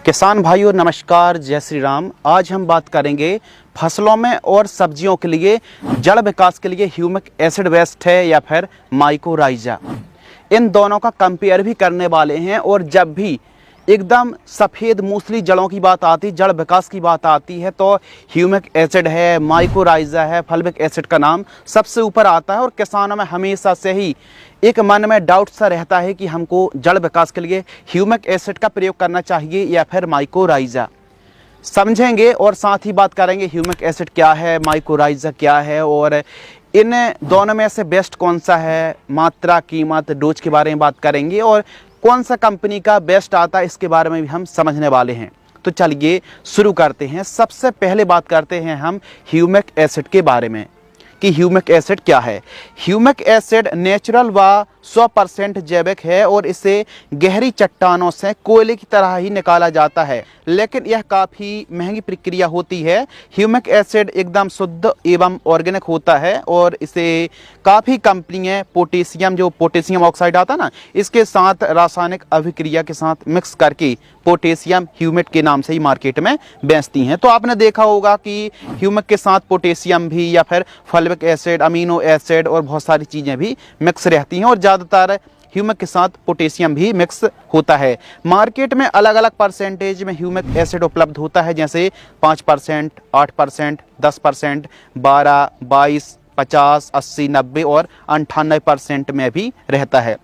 किसान भाइयों नमस्कार, जय श्री राम। आज हम बात करेंगे फसलों में और सब्जियों के लिए जड़ विकास के लिए ह्यूमिक एसिड बेस्ट है या फिर माइकोराइजा। इन दोनों का कंपेयर भी करने वाले हैं। और जब भी एकदम सफ़ेद मूसली जड़ों की बात आती, जड़ विकास की बात आती है तो ह्यूमिक एसिड है, माइकोराइजा है, फल्विक एसिड का नाम सबसे ऊपर आता है। और किसानों में हमेशा से ही एक मन में डाउट सा रहता है कि हमको जड़ विकास के लिए ह्यूमिक एसिड का प्रयोग करना चाहिए या फिर माइकोराइजा। समझेंगे और साथ ही बात करेंगे ह्यूमिक एसिड क्या है, माइकोराइजा क्या है और इन दोनों में से बेस्ट कौन सा है, मात्रा, कीमत, डोज के बारे में बात करेंगे और कौन सा कंपनी का बेस्ट आता है इसके बारे में भी हम समझने वाले हैं। तो चलिए शुरू करते हैं। सबसे पहले बात करते हैं हम ह्यूमिक एसिड के बारे में कि ह्यूमिक एसिड क्या है। ह्यूमिक एसिड नेचुरल व 100% जैविक है और इसे गहरी चट्टानों से कोयले की तरह ही निकाला जाता है, लेकिन यह काफ़ी महंगी प्रक्रिया होती है। ह्यूमिक एसिड एकदम शुद्ध एवं ऑर्गेनिक होता है और इसे काफ़ी कंपनियां पोटेशियम, जो पोटेशियम ऑक्साइड आता है ना, इसके साथ रासायनिक अभिक्रिया के साथ मिक्स करके पोटेशियम ह्यूमेट के नाम से ही मार्केट में बेचती हैं। तो आपने देखा होगा कि ह्यूमिक के साथ पोटेशियम भी या फिर फल्विक एसिड, अमीनो एसिड और बहुत सारी चीज़ें भी मिक्स रहती हैं और ज़्यादातर ह्यूमिक के साथ पोटेशियम भी मिक्स होता है। मार्केट में अलग अलग परसेंटेज में ह्यूमिक एसिड उपलब्ध होता है, जैसे 5%, 8%, 10%, 12, 22, 50, 80, 90 और 98% में भी रहता है।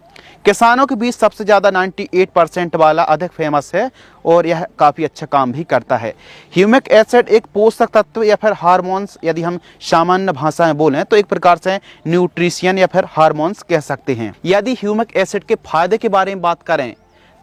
किसानों के बीच सबसे ज़्यादा 98% वाला अधिक फेमस है और यह काफ़ी अच्छा काम भी करता है। ह्यूमिक एसिड एक पोषक तत्व या फिर हार्मोन्स, यदि हम सामान्य भाषा में बोलें तो एक प्रकार से न्यूट्रिशन या फिर हार्मोन्स कह सकते हैं। यदि ह्यूमिक एसिड के फायदे के बारे में बात करें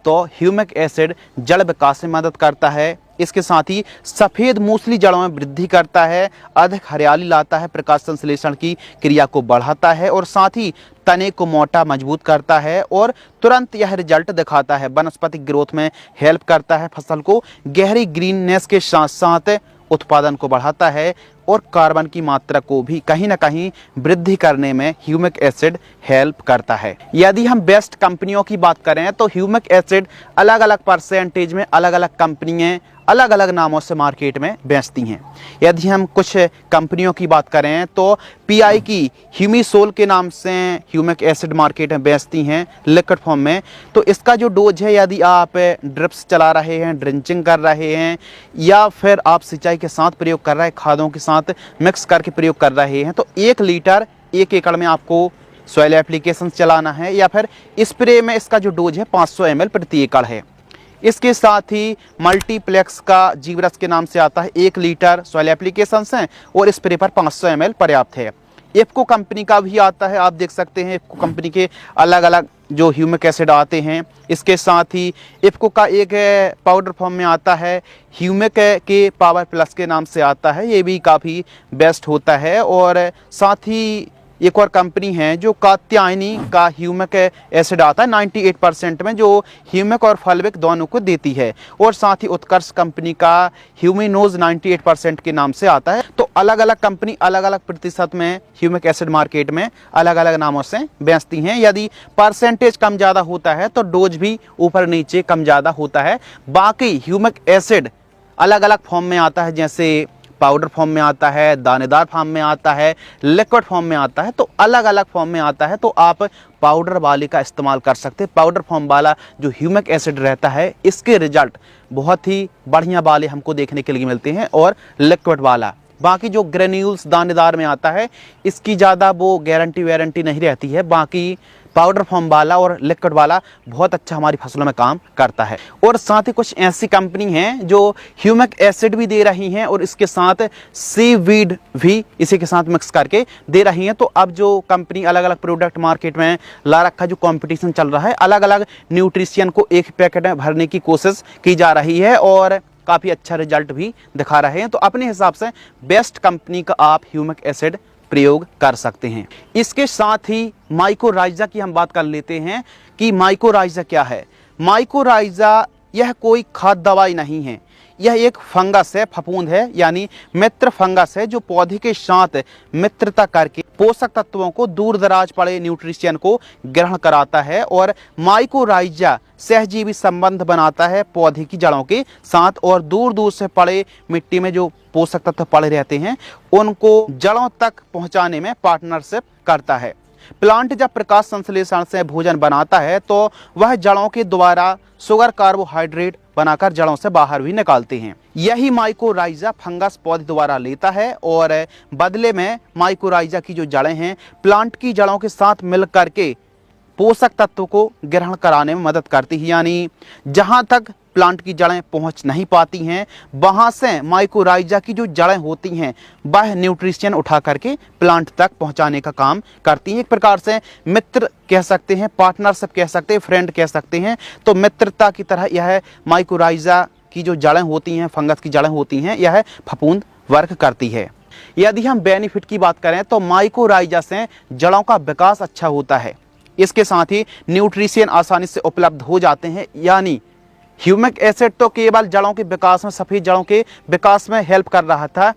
तो ह्यूमिक एसिड जड़ विकास में मदद करता है। इसके साथ ही सफ़ेद मूसली जड़ों में वृद्धि करता है, अधिक हरियाली लाता है, प्रकाश संश्लेषण की क्रिया को बढ़ाता है और साथ ही तने को मोटा मजबूत करता है और तुरंत यह रिजल्ट दिखाता है। वनस्पतिक ग्रोथ में हेल्प करता है, फसल को गहरी ग्रीननेस के साथ साथ उत्पादन को बढ़ाता है और कार्बन की मात्रा को भी कहीं ना कहीं वृद्धि करने में ह्यूमिक एसिड हेल्प करता है। यदि हम बेस्ट कंपनियों की बात करें तो ह्यूमिक एसिड अलग अलग परसेंटेज में अलग अलग कंपनियां अलग अलग नामों से मार्केट में बेचती हैं। यदि हम कुछ कंपनियों की बात करें तो पीआई की ह्यूमिसोल के नाम से ह्यूमिक एसिड मार्केट में बेचती हैं लिक्विड फॉर्म में। तो इसका जो डोज है, यदि आप ड्रिप्स चला रहे हैं, ड्रिंचिंग कर रहे हैं या फिर आप सिंचाई के साथ प्रयोग कर रहे हैं, खादों के साथ मिक्स करके प्रयोग कर रहे हैं, तो 1 लीटर 1 एकड़ में आपको सॉइल एप्लीकेशन चलाना है या फिर स्प्रे में इसका जो डोज है 500 ml प्रति एकड़ है। इसके साथ ही मल्टीप्लेक्स का जीवरस के नाम से आता है, 1 लीटर सॉइल एप्लीकेशंस हैं और स्प्रे पर 500 ml पर्याप्त है। इफ्को कंपनी का भी आता है, आप देख सकते हैं इफ्को कंपनी के अलग अलग जो ह्यूमिक एसिड आते हैं। इसके साथ ही इफ्को का एक पाउडर फॉर्म में आता है, ह्यूमिक के पावर प्लस के नाम से आता है, ये भी काफ़ी बेस्ट होता है। और साथ ही एक और कंपनी है जो कात्यायनी का ह्यूमिक एसिड आता है 98% में, जो ह्यूमिक और फल्विक दोनों को देती है। और साथ ही उत्कर्ष कंपनी का ह्यूमिनोज 98% के नाम से आता है। तो अलग अलग कंपनी अलग अलग प्रतिशत में ह्यूमिक एसिड मार्केट में अलग अलग नामों से बेचती हैं। यदि परसेंटेज कम ज़्यादा होता है तो डोज भी ऊपर नीचे कम ज़्यादा होता है। बाकी ह्यूमिक एसिड अलग अलग फॉर्म में आता है, जैसे पाउडर फॉर्म में आता है, दानेदार फॉर्म में आता है, लिक्विड फॉर्म में आता है। तो अलग अलग फॉर्म में आता है, तो आप पाउडर वाले का इस्तेमाल कर सकते हैं। पाउडर फॉर्म वाला जो ह्यूमिक एसिड रहता है, इसके रिजल्ट बहुत ही बढ़िया वाले हमको देखने के लिए मिलते हैं और लिक्विड वाला। बाकी जो ग्रेन्यूल्स दानेदार में आता है, इसकी ज़्यादा वो गारंटी वारंटी नहीं रहती है। बाकी पाउडर फॉर्म वाला और लिक्विड वाला बहुत अच्छा हमारी फसलों में काम करता है। और साथ ही कुछ ऐसी कंपनी हैं जो ह्यूमिक एसिड भी दे रही हैं और इसके साथ सीवीड भी इसी के साथ मिक्स करके दे रही हैं। तो अब जो कंपनी अलग अलग प्रोडक्ट मार्केट में ला रखा, जो कंपटीशन चल रहा है, अलग अलग न्यूट्रिशन को एक पैकेट में भरने की कोशिश की जा रही है और काफ़ी अच्छा रिजल्ट भी दिखा रहे हैं। तो अपने हिसाब से बेस्ट कंपनी का आप ह्यूमिक एसिड प्रयोग कर सकते हैं। इसके साथ ही माइकोराइजा की हम बात कर लेते हैं कि माइकोराइजा क्या है। माइकोराइजा यह कोई खाद दवाई नहीं है, यह एक फंगस है, फफूंद है, यानी मित्र फंगस है जो पौधे के साथ मित्रता करके पोषक तत्वों को दूर दराज पड़े न्यूट्रिशन को ग्रहण कराता है और माइकोराइजा सहजीवी संबंध बनाता है पौधे की जड़ों के साथ और दूर दूर से पड़े मिट्टी में जो पोषक तत्व पड़े रहते हैं उनको जड़ों तक पहुंचाने में पार्टनरशिप करता है। प्लांट जब प्रकाश संश्लेषण से भोजन बनाता है तो वह जड़ों के द्वारा शुगर कार्बोहाइड्रेट बनाकर जड़ों से बाहर भी निकालते हैं। यही माइकोराइजा फंगस पौधे द्वारा लेता है और बदले में माइकोराइजा की जो जड़ें हैं प्लांट की जड़ों के साथ मिलकर के पोषक तत्व को ग्रहण कराने में मदद करती है, यानी जहां तक प्लांट की जड़ें पहुंच नहीं पाती हैं वहां से माइकोराइजा की जो जड़ें होती हैं वह न्यूट्रिशन उठा करके प्लांट तक पहुंचाने का काम करती हैं। एक प्रकार से मित्र कह सकते हैं, पार्टनरशिप कह सकते हैं, फ्रेंड कह सकते हैं। तो मित्रता की तरह यह माइकोराइजा की जो जड़ें होती हैं, फंगस की जड़ें होती हैं, यह फफूंद वर्क करती है। यदि हम बेनिफिट की बात करें तो माइकोराइजा से जड़ों का विकास अच्छा होता है, इसके साथ ही न्यूट्रिशन आसानी से उपलब्ध हो जाते हैं, यानी ह्यूमिक एसिड तो केवल जड़ों के विकास में, सफ़ेद जड़ों के विकास में हेल्प कर रहा था।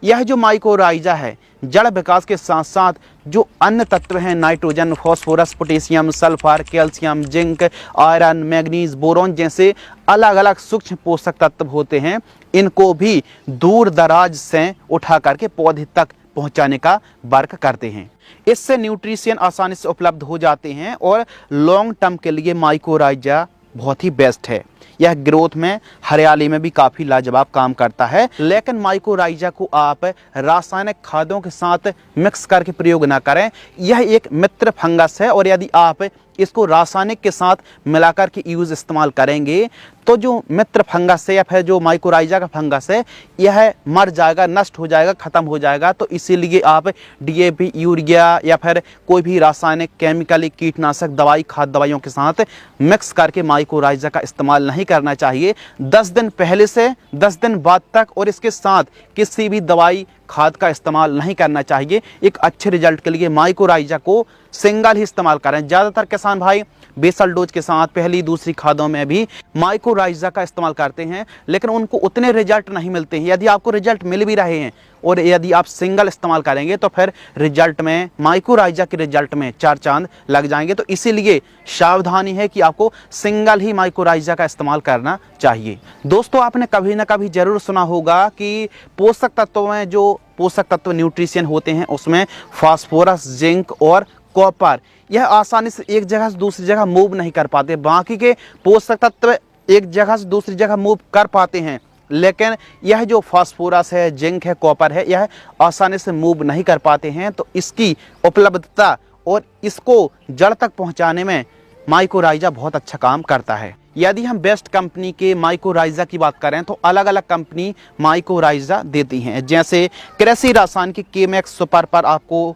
यह जो माइकोराइजा है जड़ विकास के साथ साथ जो अन्य तत्व हैं nitrogen, phosphorus, potassium, sulphur, calcium, zinc, iron, manganese, boron जैसे अलग अलग सूक्ष्म पोषक तत्व होते हैं, इनको भी दूर दराज से उठा करके पौधे तक पहुंचाने का वर्क करते हैं। इससे न्यूट्रिशन आसानी से उपलब्ध हो जाते हैं और लॉन्ग टर्म के लिए माइकोराइजा बहुत ही बेस्ट है। यह ग्रोथ में, हरियाली में भी काफ़ी लाजवाब काम करता है। लेकिन माइकोराइजा को आप रासायनिक खादों के साथ मिक्स करके प्रयोग ना करें। यह एक मित्र फंगस है और यदि आप इसको रासायनिक के साथ मिलाकर के इस्तेमाल करेंगे तो जो मित्र फंगस है या फिर जो माइकोराइजा का फंगस है यह मर जाएगा, नष्ट हो जाएगा, ख़त्म हो जाएगा। तो इसीलिए आप DAP, यूरिया या फिर कोई भी रासायनिक केमिकली कीटनाशक दवाई, खाद दवाइयों के साथ मिक्स करके माइकोराइजा का इस्तेमाल नहीं करना चाहिए 10 दिन पहले से 10 दिन बाद तक, और इसके साथ किसी भी दवाई खाद का इस्तेमाल नहीं करना चाहिए। एक अच्छे रिजल्ट के लिए माइकोराइजा को सिंगल ही इस्तेमाल करें। ज़्यादातर किसान भाई बेसल डोज के साथ पहली दूसरी खादों में भी माइकोराइजा का इस्तेमाल करते हैं, लेकिन उनको उतने रिजल्ट नहीं मिलते हैं। यदि आपको रिजल्ट मिल भी रहे हैं और यदि आप सिंगल इस्तेमाल करेंगे तो फिर रिजल्ट में, माइकोराइजा के रिजल्ट में 4 चांद लग जाएंगे। तो इसीलिए सावधानी है कि आपको सिंगल ही माइकोराइजा का इस्तेमाल करना चाहिए। दोस्तों, आपने कभी ना कभी जरूर सुना होगा कि पोषक तत्वों में जो पोषक तत्व न्यूट्रिशन होते हैं उसमें फास्फोरस, जिंक और कॉपर यह आसानी से एक जगह से दूसरी जगह मूव नहीं कर पाते। बाकी के पोषक तत्व एक जगह से दूसरी जगह मूव कर पाते हैं, लेकिन यह जो फास्फोरस है, जिंक है, कॉपर है, यह आसानी से मूव नहीं कर पाते हैं। तो इसकी उपलब्धता और इसको जड़ तक पहुंचाने में माइकोराइजा बहुत अच्छा काम करता है। यदि हम बेस्ट कंपनी के माइकोराइजा की बात करें तो अलग अलग कंपनी माइकोराइजा देती हैं। जैसे कृषि रसायन की केमैक्स सुपर पर आपको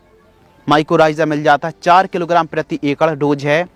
माइकोराइजा मिल जाता है, 4 किलोग्राम प्रति एकड़ डोज है।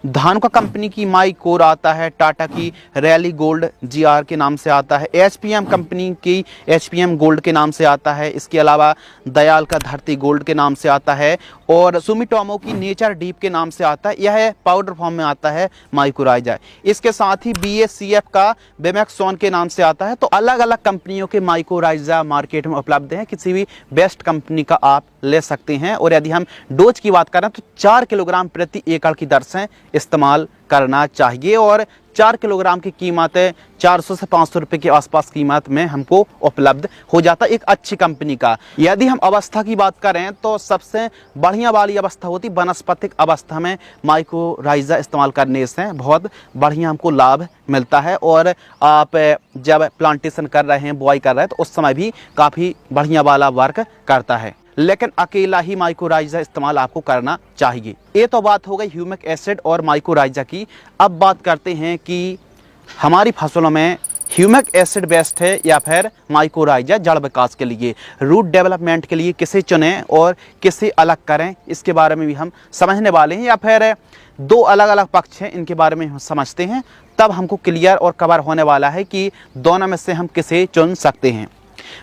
धानुका कंपनी की माइकोर आता है, टाटा की रैली गोल्ड GR के नाम से आता है, HPM कंपनी की HPM गोल्ड के नाम से आता है। इसके अलावा दयाल का धरती गोल्ड के नाम से आता है और सुमिटोमो की नेचर डीप के नाम से आता है। यह पाउडर फॉर्म में आता है माइकोराइजा। इसके साथ ही BACF का बेमेक्सोन के नाम से आता है। तो अलग अलग कंपनियों के माइकोराइजा मार्केट में उपलब्ध हैं, किसी भी बेस्ट कंपनी का आप ले सकते हैं। और यदि हम डोज की बात करें तो 4 किलोग्राम प्रति एकड़ की दर से इस्तेमाल करना चाहिए और 4 किलोग्राम की कीमत 400 से 500 रुपए के आसपास कीमत में हमको उपलब्ध हो जाता है एक अच्छी कंपनी का। यदि हम अवस्था की बात करें तो सबसे बढ़िया वाली अवस्था होती वनस्पतिक अवस्था में माइकोराइजा इस्तेमाल करने से बहुत बढ़िया हमको लाभ मिलता है। और आप जब प्लांटेशन कर रहे हैं, बुआई कर रहे हैं तो उस समय भी काफ़ी बढ़िया वाला वर्क करता है। लेकिन अकेला ही माइकोराइजा इस्तेमाल आपको करना चाहिए। ये तो बात हो गई ह्यूमिक एसिड और माइकोराइजा की। अब बात करते हैं कि हमारी फसलों में ह्यूमिक एसिड बेस्ट है या फिर माइकोराइजा जड़ विकास के लिए, रूट डेवलपमेंट के लिए किसे चुनें और किसे अलग करें, इसके बारे में भी हम समझने वाले हैं। या फिर 2 अलग अलग पक्ष हैं, इनके बारे में हम समझते हैं, तब हमको क्लियर और कवर होने वाला है कि दोनों में से हम किसे चुन सकते हैं।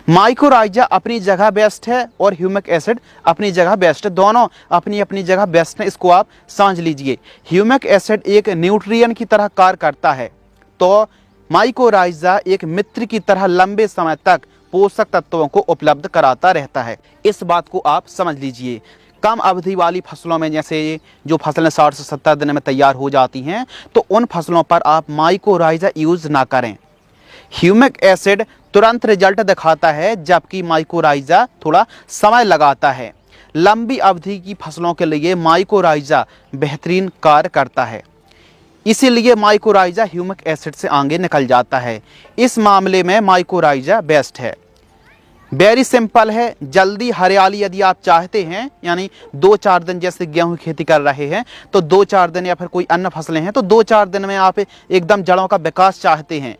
माइकोराइजा अपनी जगह बेस्ट है और ह्यूमिक एसिड अपनी जगह बेस्ट है। दोनों अपनी अपनी जगह बेस्ट है, इसको आप समझ लीजिए। ह्यूमिक एसिड एक न्यूट्रिएंट की तरह कार्य करता है, तो माइकोराइजा एक मित्र की तरह लंबे समय तक पोषक तत्वों को उपलब्ध कराता रहता है। इस बात को आप समझ लीजिए। कम अवधि वाली फसलों में, जैसे जो फसलें 60 से 70 दिन में तैयार हो जाती हैं, तो उन फसलों पर आप माइकोराइजा यूज़ ना करें। ह्यूमिक एसिड तुरंत रिजल्ट दिखाता है, जबकि माइकोराइजा थोड़ा समय लगाता है। लंबी अवधि की फसलों के लिए माइकोराइजा बेहतरीन कार्य करता है, इसीलिए माइकोराइजा ह्यूमिक एसिड से आगे निकल जाता है। इस मामले में माइकोराइजा बेस्ट है। वेरी सिंपल है। जल्दी हरियाली यदि आप चाहते हैं, यानी 2-4 दिन, जैसे गेहूं की खेती कर रहे हैं तो 2-4 दिन, या फिर कोई अन्य फसलें हैं तो 2-4 दिन में आप एकदम जड़ों का विकास चाहते हैं,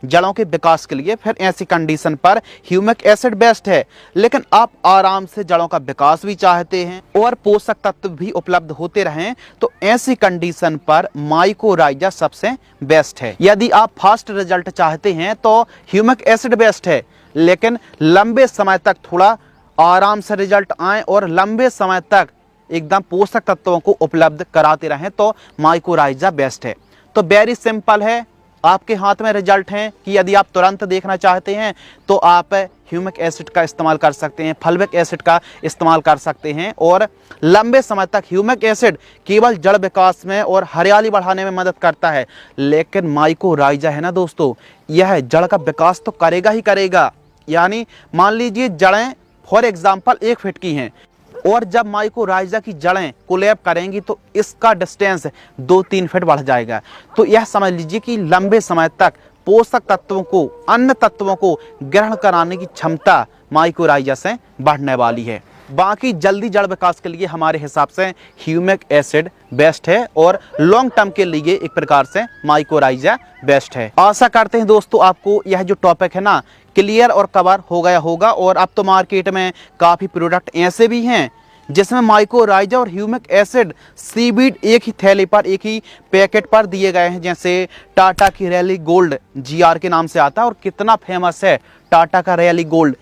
जड़ों के विकास के लिए, फिर ऐसी कंडीशन पर ह्यूमिक एसिड बेस्ट है। लेकिन आप आराम से जड़ों का विकास भी चाहते हैं और पोषक तत्व भी उपलब्ध होते रहें, तो ऐसी कंडीशन पर माइकोराइजा सबसे बेस्ट है। यदि आप फास्ट रिजल्ट चाहते हैं तो ह्यूमिक एसिड बेस्ट है, लेकिन लंबे समय तक थोड़ा आराम से रिजल्ट आए और लंबे समय तक एकदम पोषक तत्वों को उपलब्ध कराते रहें तो माइकोराइजा बेस्ट है। तो वेरी सिंपल है, आपके हाथ में रिजल्ट हैं कि यदि आप तुरंत देखना चाहते हैं तो आप ह्यूमिक एसिड का इस्तेमाल कर सकते हैं, फल्विक एसिड का इस्तेमाल कर सकते हैं। और लंबे समय तक ह्यूमिक एसिड केवल जड़ विकास में और हरियाली बढ़ाने में मदद करता है, लेकिन माइकोराइजा है ना दोस्तों, यह जड़ का विकास तो करेगा ही करेगा। यानी मान लीजिए जड़ें फॉर एग्जाम्पल 1 फीट की हैं, और जब माइकोराइजा की जड़ें कोलैप करेंगी तो इसका डिस्टेंस 2-3 फीट बढ़ जाएगा। तो यह समझ लीजिए कि लंबे समय तक पोषक तत्वों को, अन्य तत्वों को ग्रहण कराने की क्षमता माइकोराइजा से बढ़ने वाली है। बाकी जल्दी जड़ विकास के लिए हमारे हिसाब से ह्यूमिक एसिड बेस्ट है, और लॉन्ग टर्म के लिए एक प्रकार से माइकोराइजा बेस्ट है। आशा करते हैं दोस्तों आपको यह जो टॉपिक है ना क्लियर और कवर हो गया होगा। और अब तो मार्केट में काफ़ी प्रोडक्ट ऐसे भी हैं जिसमें माइकोराइजा और ह्यूमिक एसिड सीवीड एक ही थैले पर, एक ही पैकेट पर दिए गए हैं। जैसे टाटा की रैली गोल्ड GR के नाम से आता है, और कितना फेमस है टाटा का रैली गोल्ड।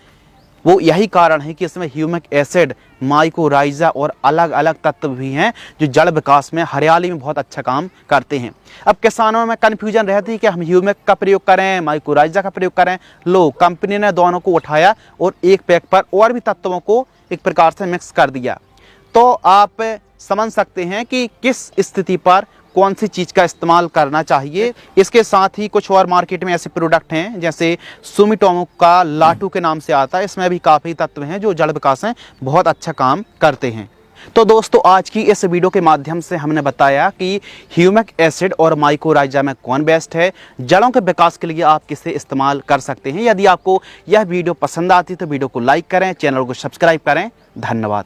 वो यही कारण है कि इसमें ह्यूमिक एसिड, माइकोराइजा और अलग अलग तत्व भी हैं जो जड़ विकास में, हरियाली में बहुत अच्छा काम करते हैं। अब किसानों में कन्फ्यूजन रहती है कि हम ह्यूमिक का प्रयोग करें, माइकोराइजा का प्रयोग करें। लो, कंपनी ने दोनों को उठाया और एक पैक पर और भी तत्वों को एक प्रकार से मिक्स कर दिया। तो आप समझ सकते हैं कि किस स्थिति पर कौन सी चीज़ का इस्तेमाल करना चाहिए। इसके साथ ही कुछ और मार्केट में ऐसे प्रोडक्ट हैं, जैसे सुमिटोमो का लाटू के नाम से आता है, इसमें भी काफ़ी तत्व हैं जो जड़ विकास में बहुत अच्छा काम करते हैं। तो दोस्तों आज की इस वीडियो के माध्यम से हमने बताया कि ह्यूमिक एसिड और माइकोराइजा में कौन बेस्ट है, जड़ों के विकास के लिए आप किसे इस्तेमाल कर सकते हैं। यदि आपको यह वीडियो पसंद आती है तो वीडियो को लाइक करें, चैनल को सब्सक्राइब करें। धन्यवाद।